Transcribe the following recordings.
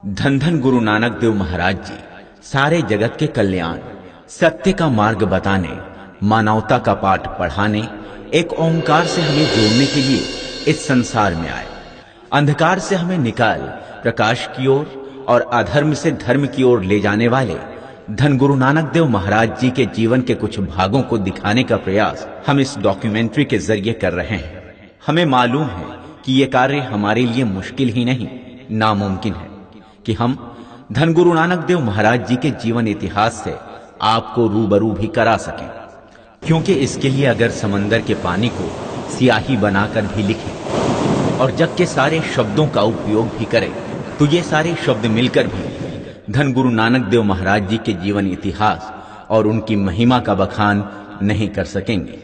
धन धन गुरु नानक देव महाराज जी सारे जगत के कल्याण, सत्य का मार्ग बताने, मानवता का पाठ पढ़ाने, एक ओंकार से हमें जोड़ने के लिए इस संसार में आए। अंधकार से हमें निकाल प्रकाश की ओर और अधर्म से धर्म की ओर ले जाने वाले धन गुरु नानक देव महाराज जी के जीवन के कुछ भागों को दिखाने का प्रयास हम इस डॉक्यूमेंट्री के जरिए कर रहे हैं। हमें मालूम है कि ये कार्य हमारे लिए मुश्किल ही नहीं, नामुमकिन है कि हम धन गुरु नानक देव महाराज जी के जीवन इतिहास से आपको रूबरू भी करा सकें, क्योंकि इसके लिए अगर समंदर के पानी को स्याही बनाकर भी लिखें और जग के सारे शब्दों का उपयोग भी करें तो ये सारे शब्द मिलकर भी धन गुरु नानक देव महाराज जी के जीवन इतिहास और उनकी महिमा का बखान नहीं कर सकेंगे।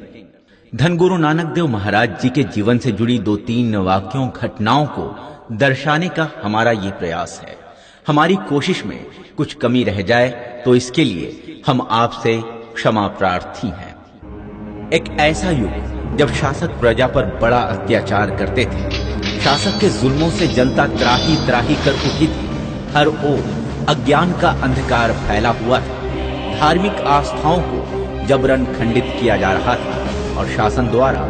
धन गुरु नानक देव महाराज जी के जीवन से जुड़ी 2-3 वाक्यों घटनाओं को दर्शाने का हमारा ये प्रयास है। हमारी कोशिश में कुछ कमी रह जाए तो इसके लिए हम आपसे क्षमा प्रार्थी हैं। एक ऐसा युग जब शासक प्रजा पर बड़ा अत्याचार करते थे, शासक के जुल्मों से जनता त्राही त्राही कर उठी थी, हर ओर अज्ञान का अंधकार फैला हुआ था, धार्मिक आस्थाओं को जबरन खंडित किया जा रहा था और शासन द्वारा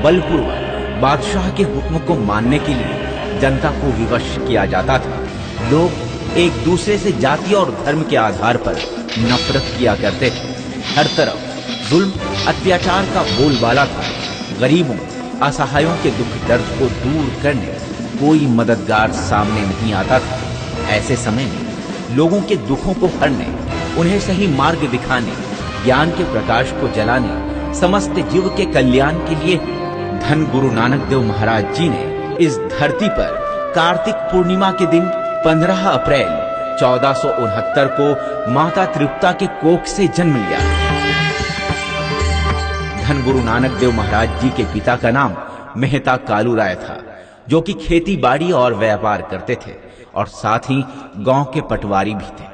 बलपूर्वक बादशाह के हुक्म को मानने के लिए जनता को विवश किया जाता था। लोग एक दूसरे से जाति और धर्म के आधार पर नफरत किया करते थे। हर तरफ जुल्म अत्याचार का बोलबाला था। गरीबों असहायों के दुख दर्द को दूर करने कोई मददगार सामने नहीं आता था। ऐसे समय में लोगों के दुखों को हरने, उन्हें सही मार्ग दिखाने, ज्ञान के प्रकाश को जलाने, समस्त जीव के कल्याण के लिए धन गुरु नानक देव महाराज जी ने इस धरती पर कार्तिक पूर्णिमा के दिन 15 अप्रैल 1469 को माता तृप्ता के कोख से जन्म लिया। धन गुरु नानक देव महाराज जी के पिता का नाम मेहता कालूराय था, जो कि खेती बाड़ी और व्यापार करते थे और साथ ही गांव के पटवारी भी थे।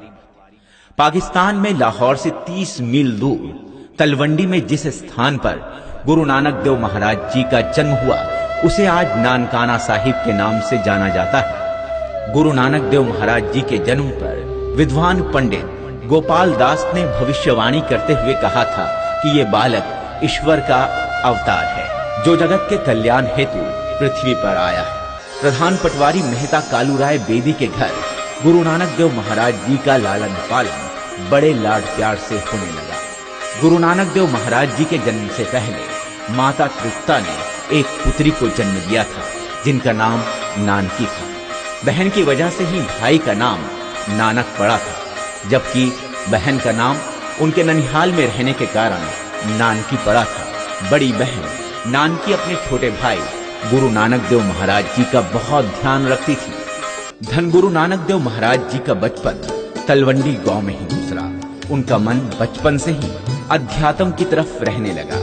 पाकिस्तान में लाहौर से 30 मील दूर तलवंडी में जिस स्थान पर गुरु नानक देव महाराज जी का जन्म हुआ उसे आज नानकाना साहिब के नाम से जाना जाता है। गुरु नानक देव महाराज जी के जन्म पर विद्वान पंडित गोपाल दास ने भविष्यवाणी करते हुए कहा था कि ये बालक ईश्वर का अवतार है, जो जगत के कल्याण हेतु पृथ्वी पर आया है। प्रधान पटवारी मेहता कालूराय बेदी के घर गुरु नानक देव महाराज जी का लालन पालन बड़े लाड प्यार से होने लगा। गुरु नानक देव महाराज जी के जन्म से पहले माता तृप्ता ने एक पुत्री को जन्म दिया था, जिनका नाम नानकी था। बहन की वजह से ही भाई का नाम नानक पड़ा था, जबकि बहन का नाम उनके ननिहाल में रहने के कारण नानकी पड़ा था। बड़ी बहन नानकी अपने छोटे भाई गुरु नानक देव महाराज जी का बहुत ध्यान रखती थी। धन गुरु नानक देव महाराज जी का बचपन तलवंडी गांव में ही गुजरा। उनका मन बचपन से ही अध्यात्म की तरफ रहने लगा।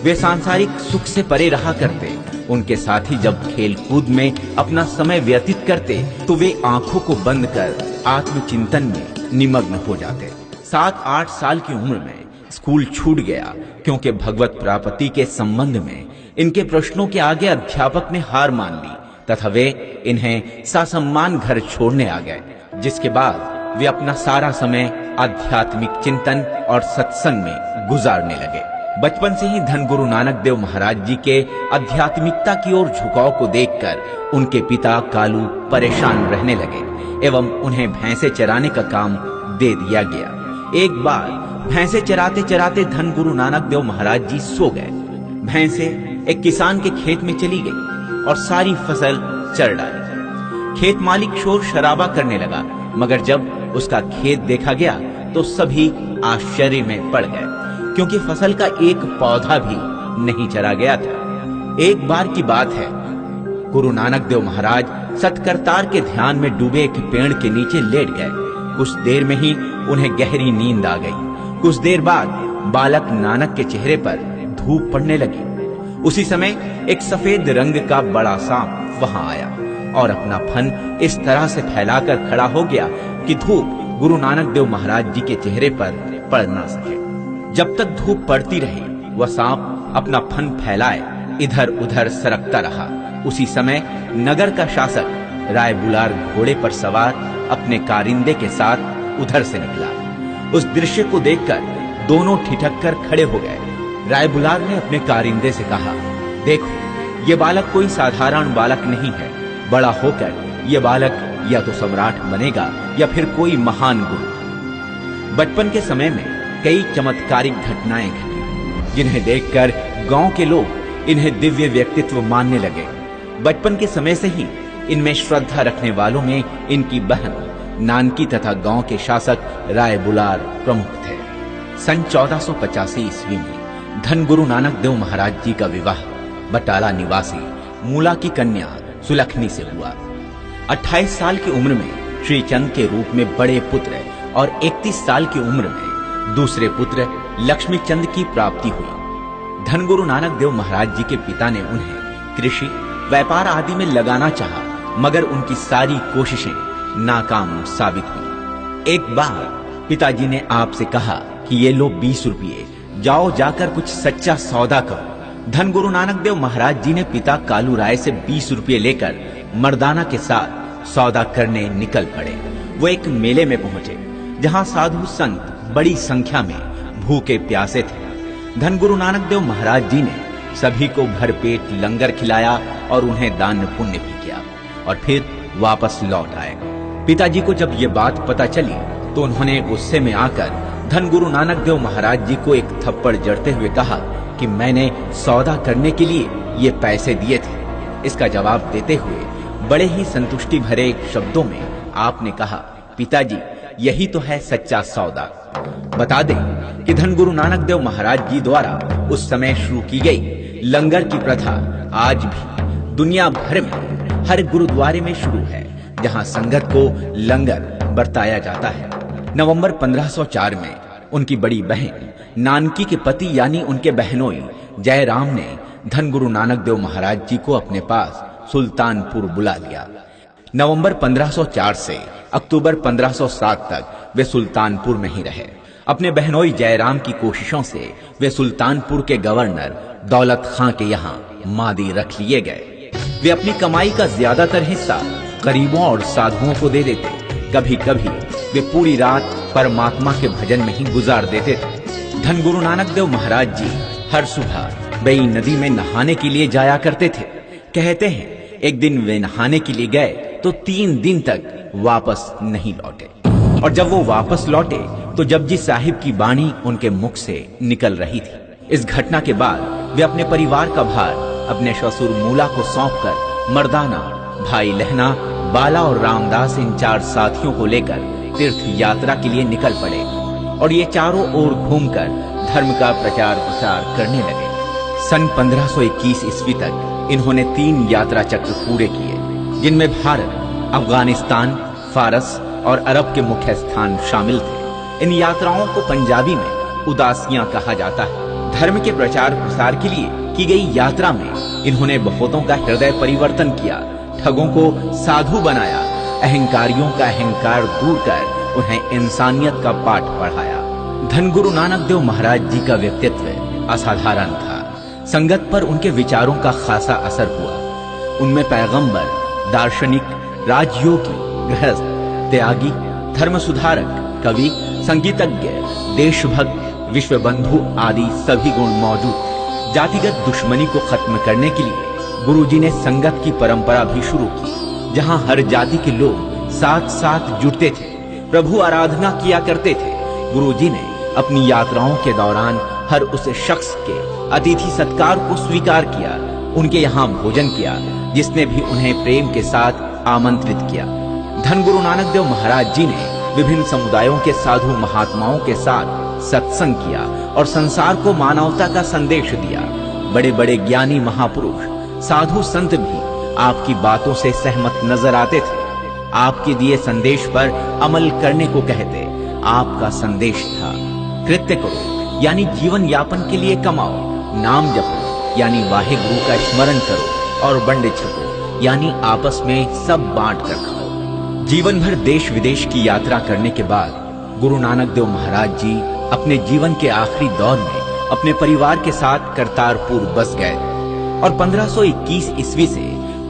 वे सांसारिक सुख से परे रहा करते। उनके साथ ही जब खेल कूद में अपना समय व्यतीत करते तो वे आंखों को बंद कर आत्मचिंतन में निमग्न हो जाते। 7-8 साल की उम्र में स्कूल छूट गया, क्योंकि भगवत प्राप्ति के संबंध में इनके प्रश्नों के आगे अध्यापक ने हार मान ली तथा वे इन्हें ससम्मान घर छोड़ने आ गए, जिसके बाद वे अपना सारा समय आध्यात्मिक चिंतन और सत्संग में गुजारने लगे। बचपन से ही धन गुरु नानक देव महाराज जी के आध्यात्मिकता की ओर झुकाव को देखकर उनके पिता कालू परेशान रहने लगे एवं उन्हें भैंसे चराने का काम दे दिया गया। एक बार भैंसे चराते चराते धन गुरु नानक देव महाराज जी सो गए। भैंसे एक किसान के खेत में चली गई और सारी फसल चर डाली। खेत मालिक शोर शराबा करने लगा, मगर जब उसका खेत देखा गया तो सभी आश्चर्य में पड़ गए, क्योंकि फसल का एक पौधा भी नहीं चरा गया था। एक बार की बात है, गुरु नानक देव महाराज सतकरतार के ध्यान में डूबे एक पेड़ के नीचे लेट गए। कुछ देर में ही उन्हें गहरी नींद आ गई। कुछ देर बाद बालक नानक के चेहरे पर धूप पड़ने लगी। उसी समय एक सफेद रंग का बड़ा सांप वहां आया और अपना फन इस तरह से फैलाकर खड़ा हो गया कि धूप गुरु नानक देव महाराज जी के चेहरे पर पड़ ना सके। जब तक धूप पड़ती रही, वह सांप अपना फन फैलाए इधर उधर सरकता रहा। उसी समय नगर का शासक राय बुलार घोड़े पर सवार अपने कारिंदे के साथ उधर से निकला। उस दृश्य को देखकर दोनों ठिठक कर खड़े हो गए। राय बुलार ने अपने कारिंदे से कहा, देखो, ये बालक कोई साधारण बालक नहीं है। बड़ा होकर ये बालक या तो सम्राट बनेगा या फिर कोई महान गुरु। बचपन के समय में कई चमत्कारिक घटनाएं घटी, जिन्हें देखकर गांव के लोग इन्हें दिव्य व्यक्तित्व मानने लगे। बचपन के समय से ही इनमें श्रद्धा रखने वालों में इनकी बहन नानकी तथा गांव के शासक राय बुलार प्रमुख थे। सन 1485 ईस्वी में धन गुरु नानक देव महाराज जी का विवाह बटाला निवासी मूला की कन्या सुलखनी से हुआ। 28 साल की उम्र में श्री चंद के रूप में बड़े पुत्र और 31 साल की उम्र में दूसरे पुत्र लक्ष्मी चंद की प्राप्ति हुई। धन गुरु नानक देव महाराज जी के पिता ने उन्हें कृषि व्यापार आदि में लगाना चाहा, मगर उनकी सारी कोशिशें नाकाम साबित हुई। एक बार पिताजी ने आपसे कहा कि ये लो 20 रुपये, जाओ जाकर कुछ सच्चा सौदा करो। धन गुरु नानक देव महाराज जी ने पिता कालू राय से 20 रुपये लेकर मर्दाना के साथ सौदा करने निकल पड़े। वो एक मेले में पहुंचे, जहां साधु संत बड़ी संख्या में भूखे प्यासे थे। धन गुरु नानक देव महाराज जी ने सभी को भरपेट लंगर खिलाया और उन्हें दान पुण्य भी किया और फिर वापस लौट आए। पिताजी को जब ये बात पता चली तो उन्होंने गुस्से में आकर धन गुरु नानक देव महाराज जी को एक थप्पड़ जड़ते हुए कहा कि मैंने सौदा करने के लिए ये पैसे दिए थे। इसका जवाब देते हुए बड़े ही संतुष्टि भरे शब्दों में आपने कहा, पिताजी, यही तो है सच्चा सौदा। बता दें कि धन गुरु नानक देव महाराज जी द्वारा उस समय शुरू की गई लंगर की प्रथा आज भी दुनिया भर में हर गुरुद्वारे में शुरू है, जहां संगत को लंगर बरताया जाता है। नवंबर 1504 में उनकी बड़ी बहन नानकी के पति यानी उनके बहनोई जयराम ने धन गुरु नानक देव महाराज जी को अपने पास सुल्तानपुर बुला लिया। नवंबर 1504 से अक्टूबर 1507 तक वे सुल्तानपुर में ही रहे। अपने बहनोई जयराम की कोशिशों से वे सुल्तानपुर के गवर्नर दौलत खां के यहाँ मादी रख लिए गए। वे अपनी कमाई का ज्यादातर हिस्सा गरीबों और साधुओं को दे देते। कभी कभी वे पूरी रात परमात्मा के भजन में ही गुजार देते थे। धन गुरु नानक देव महाराज जी हर सुबह बेई नदी में नहाने के लिए जाया करते थे। कहते हैं एक दिन वे नहाने के लिए गए तो 3 दिन तक वापस नहीं लौटे, और जब वो वापस लौटे तो जपजी साहिब की बाणी उनके मुख से निकल रही थी। इस घटना के बाद वे अपने परिवार का भार अपने ससुर मूला को सौंपकर मर्दाना, भाई लहना, बाला और रामदास इन 4 साथियों को लेकर तीर्थ यात्रा के लिए निकल पड़े और ये चारों ओर घूमकर धर्म का प्रचार प्रसार करने लगे। सन 1521 ईस्वी तक इन्होंने 3 यात्रा चक्र पूरे किए, जिनमें भारत, अफगानिस्तान, फारस और अरब के मुख्य स्थान शामिल थे। इन यात्राओं को पंजाबी में उदासियां कहा जाता है। धर्म के प्रचार प्रसार के लिए की गई यात्रा में इन्होंने बहुतों का हृदय परिवर्तन किया, ठगों को साधु बनाया, अहंकारियों का अहंकार दूर कर उन्हें इंसानियत का पाठ पढ़ाया। धन गुरु नानक देव महाराज जी का व्यक्तित्व असाधारण था। संगत पर उनके विचारों का खासा असर हुआ। उनमें पैगंबर, दार्शनिक, राजयोगी, गृहस्थ, त्यागी, धर्म सुधारक, कवि, संगीतज्ञ, देशभक्त, विश्वबंधु आदि सभी गुण मौजूद। जातिगत दुश्मनी को खत्म करने के लिए गुरुजी ने संगत की परंपरा भी शुरू की, जहां हर जाति के लोग साथ साथ जुटते थे, प्रभु आराधना किया करते थे। गुरुजी ने अपनी यात्राओं के दौरान हर उस शख्स के अतिथि सत्कार को स्वीकार किया, उनके यहाँ भोजन किया जिसने भी उन्हें प्रेम के साथ आमंत्रित किया। धन गुरु नानक देव महाराज जी ने विभिन्न समुदायों के साधु महात्माओं के साथ सत्संग किया और संसार को मानवता का संदेश दिया। बड़े बड़े ज्ञानी महापुरुष, साधु संत भी आपकी बातों से सहमत नजर आते थे। आपके दिए संदेश पर अमल करने को कहते। आपका संदेश था, कृत्य करो यानी जीवन यापन के लिए कमाओ, नाम जपो यानी वाहे गुरु का स्मरण करो, और बंड छको यानी आपस में सब बांट कर खाओ। जीवन भर देश विदेश की यात्रा करने के बाद गुरु नानक देव महाराज जी अपने जीवन के आखिरी दौर में अपने परिवार के साथ करतारपुर बस गए और 1521 ईस्वी से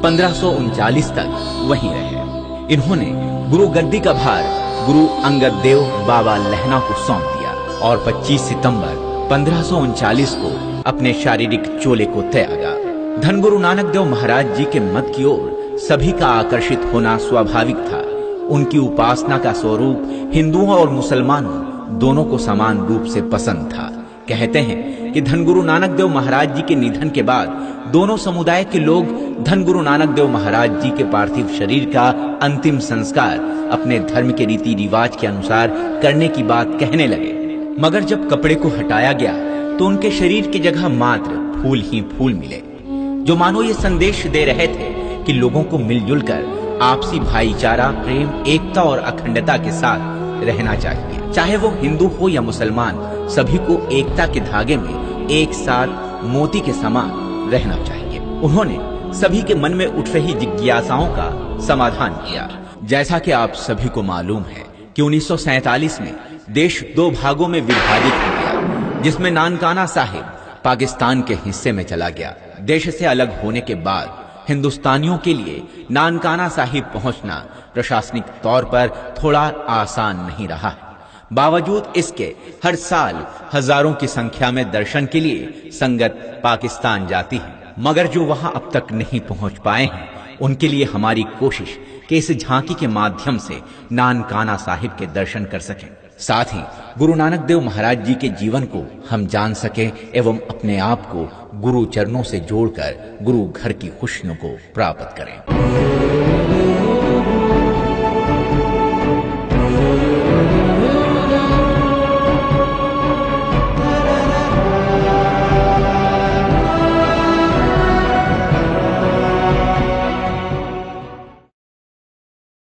1539 तक वहीं रहे। इन्होंने गुरु गद्दी का भार गुरु अंगद देव बाबा लहना को सौंप दिया और 25 सितंबर 1539 को अपने शारीरिक चोले को त्यागा। धन गुरु नानक देव महाराज जी के मत की ओर सभी का आकर्षित होना स्वाभाविक था। उनकी उपासना का स्वरूप हिंदुओं और मुसलमानों दोनों को समान रूप से पसंद था। कहते हैं कि धन गुरु नानक देव महाराज जी के निधन के बाद दोनों समुदाय के लोग धन गुरु नानक देव महाराज जी के पार्थिव शरीर का अंतिम संस्कार अपने धर्म के रीति रिवाज के अनुसार करने की बात कहने लगे। मगर जब कपड़े को हटाया गया तो उनके शरीर की जगह मात्र फूल ही फूल मिले, जो मानो ये संदेश दे रहे थे कि लोगों को मिलजुल कर आपसी भाईचारा, प्रेम, एकता और अखंडता के साथ रहना चाहिए। चाहे वो हिंदू हो या मुसलमान, सभी को एकता के धागे में एक साथ मोती के समान रहना चाहिए। उन्होंने सभी के मन में उठ रही जिज्ञासाओं का समाधान किया। जैसा कि आप सभी को मालूम है कि 1947 में देश दो भागों में विभाजित हो गया, जिसमें नानकाना साहिब पाकिस्तान के हिस्से में चला गया। देश से अलग होने के बाद हिंदुस्तानियों के लिए नानकाना साहिब पहुंचना प्रशासनिक तौर पर थोड़ा आसान नहीं रहा। बावजूद इसके हर साल हजारों की संख्या में दर्शन के लिए संगत पाकिस्तान जाती है। मगर जो वहां अब तक नहीं पहुंच पाए हैं, उनके लिए हमारी कोशिश कि इस झांकी के माध्यम से नानकाना साहिब के दर्शन कर सकें, साथ ही गुरु नानक देव महाराज जी के जीवन को हम जान सकें एवं अपने आप को गुरु चरणों से जोड़कर गुरु घर की खुशियों को प्राप्त करें।